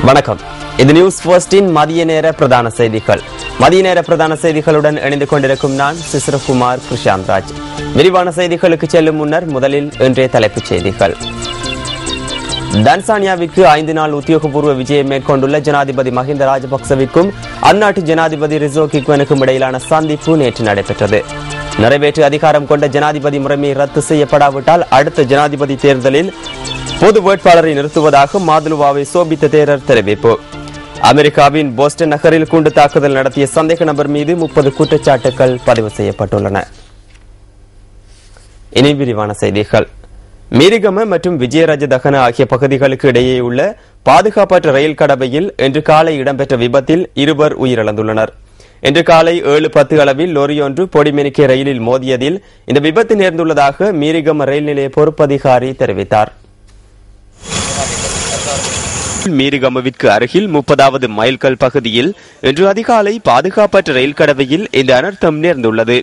வணக்கம். இது நியூஸ் ஃபர்ஸ்டின் மதிய நேர பிரதான செய்திகள். மதிய நேர பிரதான செய்திகளுடன் இணைந்து கொண்டிருக்கும் நான் சிசிரகுமார் கிருஷாந்த் ராஜ். விரிவான செய்திகளுக்கு செல்லும் முன்னர் முதலில் இன்றைய தலைப்புச் செய்திகள். தான்சானியாவிற்கு 5 நாள் உத்தியோகபூர்வ விஜயம் மேற்கொண்டுள்ள ஜனாதிபதி மஹிந்த ராஜபக்சவிற்கும் அந்நாட்டு ஜனாதிபதி ரிசோ கிக்வனுக்கும் இடையிலான சந்திப்பு நேற்று நடைபெற்றது. நிறைவேற்று அதிகாரம் கொண்ட ஜனாதிபதி முறைமை ரத்து செய்யப்படாவிட்டால் அடுத்த ஜனாதிபதி தேர்தலில் பொது வேட்பாளரை நிறுத்துவதாக மாதுலுவாவை சோபித்த தேரர் தெரிவிப்பு. அமெரிக்காவின் போஸ்டன் நகரில் குண்டு தாக்குதல் நடத்திய சந்தேக நபர் மீது 30 குற்றச்சாட்டுகள் பதிவு செய்யப்பட்டுள்ளன. இனி விரிவான செய்திகள். மீரிகம மற்றும் விஜயராஜதகன ஆகிய பகுதிகளுக்கு இடையே உள்ள பாதுகாப்பற்ற ரயில் கடவையில் இன்று காலை இடம்பெற்ற விபத்தில் 2 உயிரிழந்துள்ளனர். இன்று காலை 7:10 அளவில் லொரியொன்று பொடிமெனிக்கே ரயிலில் மோதியதில் இந்த விபத்து நேர்ந்துள்ளதாக மீரிகம ரயில் நிலைய பொறுப்பதிகாரி தெரிவித்தார். மீரிகமவிற்கு அருகில் 30வது மைல்கல் பகுதியில் இன்று அதிகாலை பாதுகாப்பற்ற ரயில் கடவையில் இந்த அனர்த்தம் நேர்ந்துள்ளது.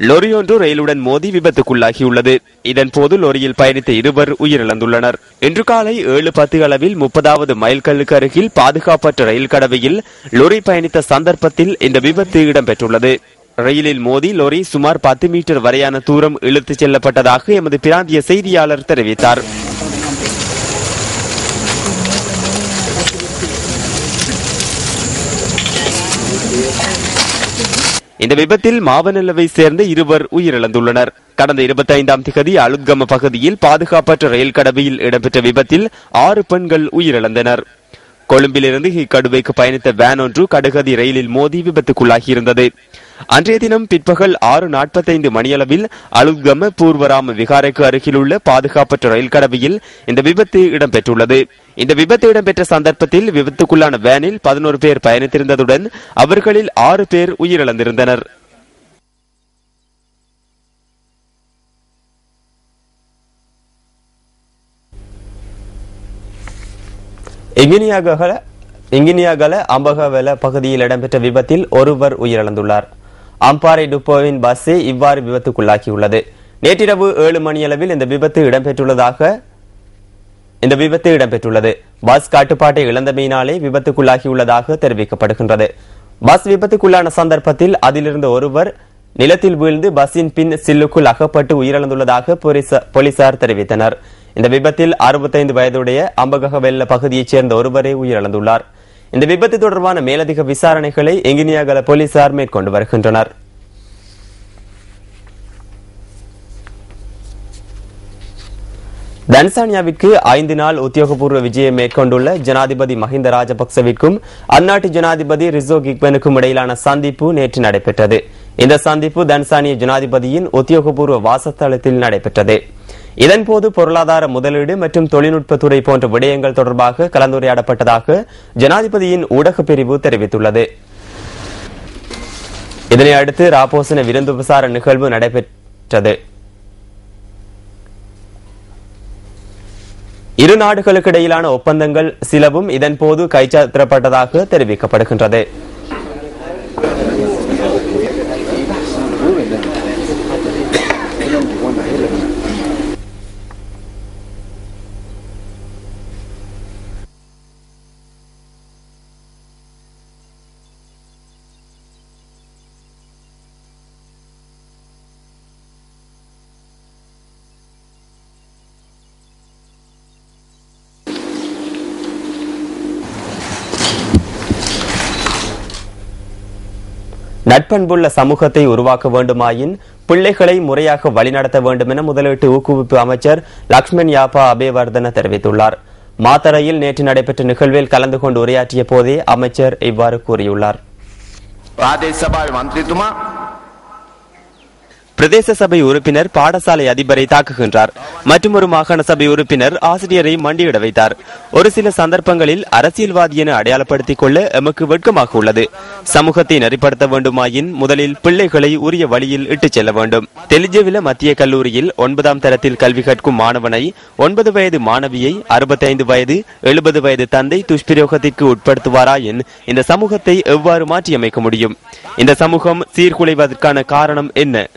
லொரியொன்று ரயிலுடன் மோதி விபத்துக்குள்ளாகியுள்ளது. இதன்போது லொரியில் பயணித்த 2 உயிரிழந்துள்ளனர். இன்று காலை 7:10 அளவில் 30வது மைல்கல்லுக்கு அருகில் பாதுகாப்பற்ற ரயில் கடவையில் லொரி பயணித்த சந்தர்ப்பத்தில் இந்த விபத்து இடம்பெற்றுள்ளது. ரயிலில் மோதி லொரி சுமார் 10 மீட்டர் வரையான தூரம் இழுத்துச் செல்லப்பட்டதாக எமது பிராந்திய செய்தியாளர் தெரிவித்தார். இந்த விபத்தில் மாவனல்லவை சேர்ந்த 2 உயிரிழந்துள்ளனர். கடந்த 25ஆம் திகதி அலுத்கம பகுதியில் பாதுகாப்பற்ற ரயில் கடவையில் இடம்பெற்ற விபத்தில் 6 பெண்கள் உயிரிழந்தனர். கொழும்பிலிருந்து இக்கடுவைக்கு பயணித்த வேன் ஒன்று கடுகதி ரயிலில் மோதி விபத்துக்குள்ளாகியிருந்தது. அன்றைய தினம் பிற்பகல் 6:45 மணியளவில் அலுத்கம பூர்வராம விகாரைக்கு அருகிலுள்ள பாதுகாப்பற்ற ரயில் கடவையில் இந்த விபத்து இடம்பெற்றுள்ளது. இந்த விபத்து இடம்பெற்ற சந்தர்ப்பத்தில் விபத்துக்குள்ளான வேனில் 11 பேர் பயணித்திருந்ததுடன் அவர்களில் 6 பேர் உயிரிழந்திருந்தனர். இங்கினியாகல அம்பகவெல பகுதியில் இடம்பெற்ற விபத்தில் 1 உயிரிழந்துள்ளார். அம்பாறை டுப்போவின் பஸ்ஸே இவ்வாறு விபத்துக்குள்ளாகியுள்ளது. நேற்றிரவு 7 மணியளவில் இந்த விபத்து இடம்பெற்றுள்ளது. பஸ் கட்டுப்பாட்டை இழந்தமையினாலே விபத்துக்குள்ளாகியுள்ளதாக தெரிவிக்கப்படுகின்றது. பஸ் விபத்துக்குள்ளான சந்தர்ப்பத்தில் அதிலிருந்த 1 நிலத்தில் வீழ்ந்து பஸ்ஸின் பின் சில்லுக்குள் அகப்பட்டு உயிரிழந்துள்ளதாக போலீசார் தெரிவித்தனர். இந்த விபத்தில் 65 வயதுடைய அம்பகவெல்ல பகுதியைச் சேர்ந்த 1 உயிரிழந்துள்ளார். இந்த விபத்து தொடர்பான மேலதிக விசாரணைகளை எங்கினியாகல போலீசார் மேற்கொண்டு வருகின்றனர். தான்சானியாவிற்கு 5 நாள் உத்தியோகபூர்வ விஜயம் மேற்கொண்டுள்ள ஜனாதிபதி மஹிந்த ராஜபக்சவிற்கும் அந்நாட்டு ஜனாதிபதி ரிசோ கிக்வனுக்கும் இடையிலான சந்திப்பு நேற்று நடைபெற்றது. இந்த சந்திப்பு தான்சானிய ஜனாதிபதியின் உத்தியோகபூர்வ வாசஸ்தலத்தில் நடைபெற்றது. இதன்போது பொருளாதார முதலீடு மற்றும் தொழில்நுட்பத்துறை போன்ற விடயங்கள் தொடர்பாக கலந்துரையாடப்பட்டதாக ஜனாதிபதியின் ஊடக பிரிவு தெரிவித்துள்ளது. இதனை அடுத்து ராபோசன விருந்துபசார நிகழ்வு நடைபெற்றது. இரு நாடுகளுக்கு இடையிலான ஒப்பந்தங்கள் சிலவும் இதன்போது கைச்சாத்திடப்பட்டதாக தெரிவிக்கப்படுகின்றது. நட்பண்புள்ள சமூகத்தை உருவாக்க வேண்டுமாயின் பிள்ளைகளை முறையாக வழிநடத்த வேண்டும் என முதலீட்டு ஊக்குவிப்பு அமைச்சர் லக்ஷ்மண் யாப்பா அபேவர்தன தெரிவித்துள்ளார். மாத்தறையில் நேற்று நடைபெற்ற நிகழ்வில் கலந்து கொண்டு உரையாற்றிய போதே அமைச்சர் இவ்வாறு கூறியுள்ளார். பிரதேச சபை உறுப்பினர் பாடசாலை அதிபரை தாக்குகின்றார். மற்றொரு மாகாண சபை உறுப்பினர் ஆசிரியரை மண்டியிட வைத்தார். ஒரு சில சந்தர்ப்பங்களில் அரசியல்வாதி என அடையாளப்படுத்திக் கொள்ள எமக்கு வெட்கமாக உள்ளது. சமூகத்தை நெறிப்படுத்த வேண்டுமாயின் முதலில் பிள்ளைகளை உரிய வழியில் இட்டுச் செல்ல வேண்டும். தெலிஜவில மத்திய கல்லூரியில் 9ஆம் தரத்தில் கல்வி கற்கும் மாணவனை 9 வயது மாணவியை 65 வயது 70 வயது தந்தை துஷ்பிரயோகத்திற்கு உட்படுத்துவாராயின் இந்த சமூகத்தை எவ்வாறு மாற்றியமைக்க முடியும்? இந்த சமூகம் சீர்குலைவதற்கான காரணம் என்ன?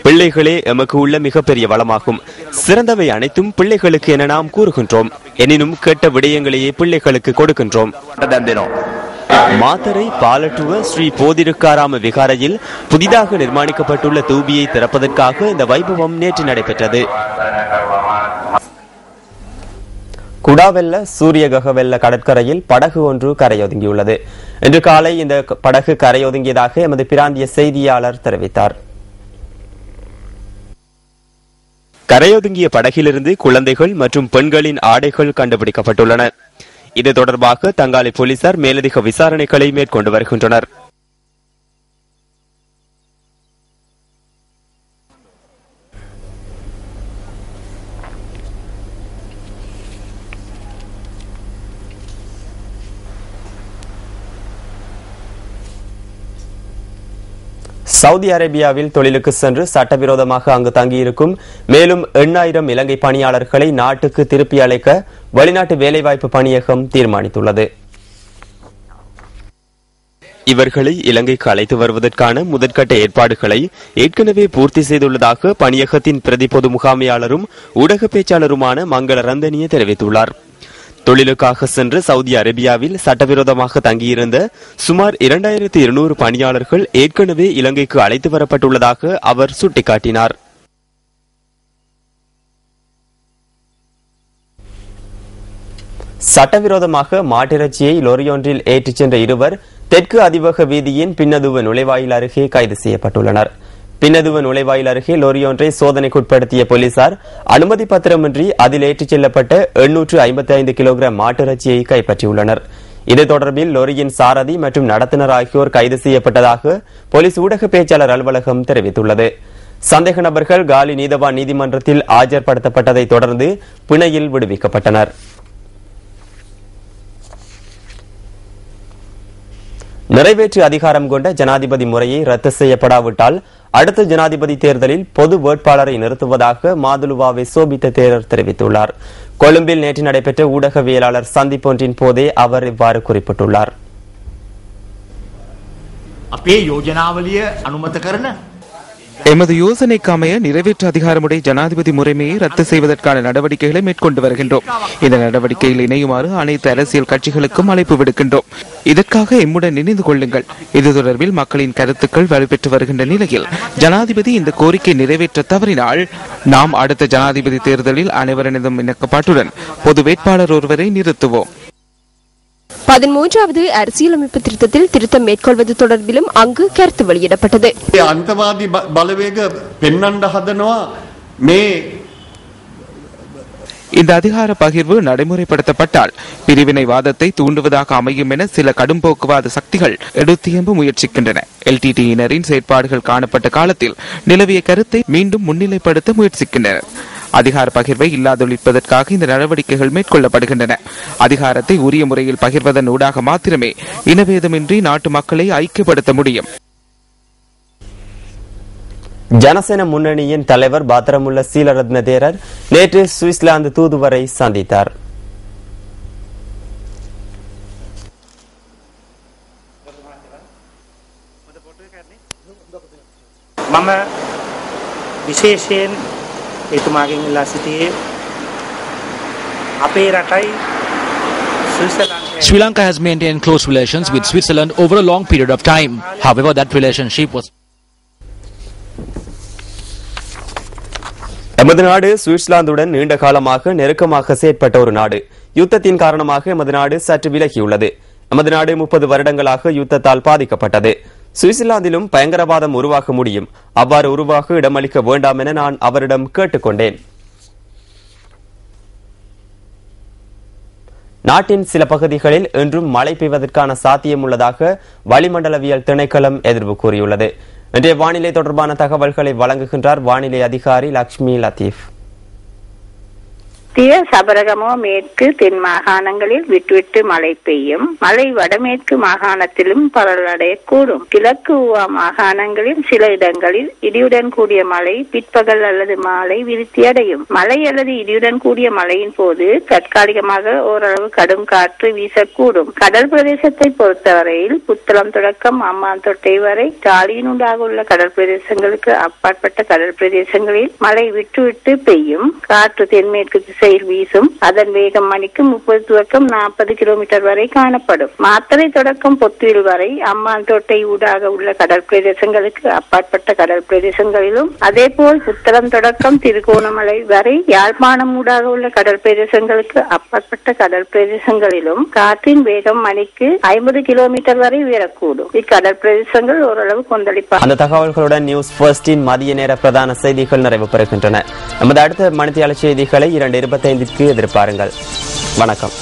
பிள்ளைகளே எமக்கு உள்ள மிகப்பெரிய வளமாகும். சிறந்தவை அனைத்தும் பிள்ளைகளுக்கு என நாம் கூறுகின்றோம். எனினும் கெட்ட விடயங்களையே பிள்ளைகளுக்கு கொடுக்கின்றோம். மாத்தரை பாலட்டுவ ஸ்ரீ போதிருக்காராம விகாரையில் புதிதாக நிர்மாணிக்கப்பட்டுள்ள தூபியை திறப்பதற்காக இந்த வைபவம் நேற்று நடைபெற்றது. குடாவெல்ல சூரியகவெல்ல கடற்கரையில் படகு ஒன்று கரையொதுங்கியுள்ளது. இன்று காலை இந்த படகு கரையொதுங்கியதாக எமது பிராந்திய செய்தியாளர் தெரிவித்தார். கரையொதுங்கிய படகிலிருந்து குழந்தைகள் மற்றும் பெண்களின் ஆடைகள் கண்டுபிடிக்கப்பட்டுள்ளன. இது தொடர்பாக தங்காலை போலீசார் மேலதிக விசாரணைகளை மேற்கொண்டு வருகின்றனர். சவுதி அரேபியாவில் தொழிலுக்கு சென்று சட்டவிரோதமாக அங்கு தங்கியிருக்கும் மேலும் 8000 இலங்கை பணியாளர்களை நாட்டுக்கு திருப்பி அழைக்க வெளிநாட்டு வேலைவாய்ப்பு பணியகம் தீர்மானித்துள்ளது. இவர்களை இலங்கைக்கு அழைத்து வருவதற்கான முதற்கட்ட ஏற்பாடுகளை ஏற்கனவே பூர்த்தி செய்துள்ளதாக பணியகத்தின் பிரதி பொது முகாமையாளரும் ஊடக பேச்சாளருமான மங்கள ரந்தனிய தெரிவித்துள்ளார். தொழிலுக்காக சென்று சவுதி அரேபியாவில் சட்டவிரோதமாக தங்கியிருந்த சுமார் 2200 பணியாளர்கள் ஏற்கனவே இலங்கைக்கு அழைத்து வரப்பட்டுள்ளதாக அவர் சுட்டிக்காட்டினார். சட்டவிரோதமாக மாட்டிறைச்சியை லொரியொன்றில் ஏற்றிச் சென்ற இருவர் தெற்கு அதிவேக வீதியின் பின்னதுவ நுழைவாயில் அருகே கைது செய்யப்பட்டுள்ளனர். பின்னதுவ நுழைவாயில் அருகே லொரியொன்றை சோதனைக்குட்படுத்திய போலீசார் அனுமதி பத்திரமின்றி அதில் ஏற்றிச் செல்லப்பட்ட 855 கிலோகிராம் மாட்டிறைச்சியை கைப்பற்றியுள்ளனர். இது தொடர்பில் லொரியின் சாரதி மற்றும் நடத்துனர் ஆகியோர் கைது செய்யப்பட்டதாக போலீஸ் ஊடக பேச்சாளர் அலுவலகம் தெரிவித்துள்ளது. சந்தேக நபர்கள் காலி நீதவான் நீதிமன்றத்தில் ஆஜர்படுத்தப்பட்டதை தொடர்ந்து பிணையில் விடுவிக்கப்பட்டனர். நிறைவேற்று அதிகாரம் கொண்ட ஜனாதிபதி முறையை ரத்து செய்யப்படாவிட்டால் அடுத்த ஜனாதிபதி தேர்தலில் பொது வேட்பாளரை நிறுத்துவதாக மாதுலுவாவை சோபித்த தேரர் தெரிவித்துள்ளார். கொழும்பில் நேற்று நடைபெற்ற ஊடகவியலாளர் சந்திப்பொன்றின் போதே அவர் இவ்வாறு குறிப்பிட்டுள்ளார். எமது யோசனைக்கு அமைய நிறைவேற்று அதிகாரமுடைய ஜனாதிபதி முறைமையை ரத்து செய்வதற்கான நடவடிக்கைகளை மேற்கொண்டு வருகின்றோம். இந்த நடவடிக்கையில் இணையுமாறு அனைத்து அரசியல் கட்சிகளுக்கும் அழைப்பு விடுக்கின்றோம். இதற்காக எம்முடன் இணைந்து கொள்ளுங்கள். இது தொடர்பில் மக்களின் கருத்துக்கள் வலுப்பெற்று வருகின்ற நிலையில் ஜனாதிபதி இந்த கோரிக்கை நிறைவேற்ற தவறினால் நாம் அடுத்த ஜனாதிபதி தேர்தலில் அனைவரினதும் இணக்கப்பாட்டுடன் பொது வேட்பாளர் ஒருவரை நிறுத்துவோம். 13வது அரசியலமைப்பு திருத்தத்தில் திருத்தம் மேற்கொள்வது தொடர்பிலும் அங்கு கருத்து வெளியிடப்பட்டது. அந்தவாதி பலவேக பெண்ணண்ட ஹதனவா மே இந்த அதிகார பகிர்வு நடைமுறைப்படுத்தப்பட்டால் பிரிவினைவாதத்தை தூண்டுவதாக அமையும் என சில கடும்போக்குவாத சக்திகள் எடுத்தியம்ப முயற்சிக்கின்றன. எல்டிடியினரின் செயற்பாடுகள் காணப்பட்ட காலத்தில் நிலவிய கருத்தை மீண்டும் முன்னிலைப்படுத்த முயற்சிக்கின்றனர். அதிகார பகிர்வை இல்லாதொழிப்பதற்காக இந்த நடவடிக்கைகள் மேற்கொள்ளப்படுகின்றன. அதிகாரத்தை உரிய முறையில் பகிர்வதன் ஊடாக மாத்திரமே இனவேதமின்றி நாட்டு மக்களை ஐக்கியப்படுத்த முடியும். ஜனசேன முன்னணியின் தலைவர் பாத்திரமுள்ள சீலரத்ன தேரர் நேற்று சுவிட்சர்லாந்து தூதுவரை சந்தித்தார். Sri Lanka has maintained close relations with Switzerland over a long period of time. However, that relationship was எமது நாடு சுவிட்சர்லாந்துடன் நீண்ட காலமாக நெருக்கமாக செயற்பட்ட ஒரு நாடு. யுத்தத்தின் காரணமாக எமது நாடு சற்று விலகியுள்ளது. எமது நாடு 30 வருடங்களாக யுத்தத்தால் பாதிக்கப்பட்டது. சுவிட்சர்லாந்திலும் பயங்கரவாதம் உருவாக முடியும். அவ்வாறு உருவாக இடமளிக்க வேண்டாம் என நான் அவரிடம் கேட்டுக்கொண்டேன். நாட்டின் சில பகுதிகளில் இன்றும் மழை பெய்வதற்கான சாத்தியம் உள்ளதாக வளிமண்டலவியல் திணைக்களம் எதிர்ப்பு கூறியுள்ளது. இன்றைய வானிலை தொடர்பான தகவல்களை வழங்குகின்றார் வானிலை அதிகாரி லக்ஷ்மி லத்தீப். மத்திய சபரகமோ மேற்கு தென் மாகாணங்களில் விட்டுவிட்டு மழை பெய்யும். மழை வடமேற்கு மாகாணத்திலும் பரவலடையக்கூடும். கிழக்கு ஊவா மாகாணங்களில் சில இடங்களில் இடியுடன் கூடிய மழை பிற்பகல் அல்லது மாலை விருத்தியடையும். மழை அல்லது இடியுடன் கூடிய மழையின் போது தற்காலிகமாக ஓரளவு கடும் காற்று வீசக்கூடும். கடல் பிரதேசத்தை பொறுத்தவரையில் புத்தளம் தொடக்கம் அம்மாந்தோட்டை வரை காலியினூடாக உள்ள கடல் பிரதேசங்களுக்கு அப்பாற்பட்ட கடல் பிரதேசங்களில் மழை விட்டுவிட்டு பெய்யும். காற்று தென்மேற்கு திசையில் வீசும். அதன் வேகம் மணிக்கு 30 துவக்கம் 40 கிலோமீட்டர் வரை காணப்படும். மாத்தறை தொடக்கம் பொத்துவில் வரை அம்மாந்தோட்டை ஊடாக உள்ள கடல் பிரதேசங்களுக்கு அப்பாற்பட்ட கடல் பிரதேசங்களிலும், அதேபோல் புத்தளம் தொடக்கம் திருகோணமலை வரை யாழ்ப்பாணம் ஊடாக உள்ள கடல் பிரதேசங்களுக்கு அப்பாற்பட்ட கடல் பிரதேசங்களிலும் காற்றின் வேகம் மணிக்கு 50 கிலோமீட்டர் வரை உயரக்கூடும். இக்கடல் பிரதேசங்கள் ஓரளவு கொந்தளிப்பாக. அந்த தகவல்களுடன் நியூஸ் ஃபர்ஸ்டின் மதிய நேர பிரதான செய்திகள் நிறைவு பெறுகின்றன. நமது அடுத்த மணித்தியால செய்திகளை 2:25 எதிர்பாருங்கள். வணக்கம்.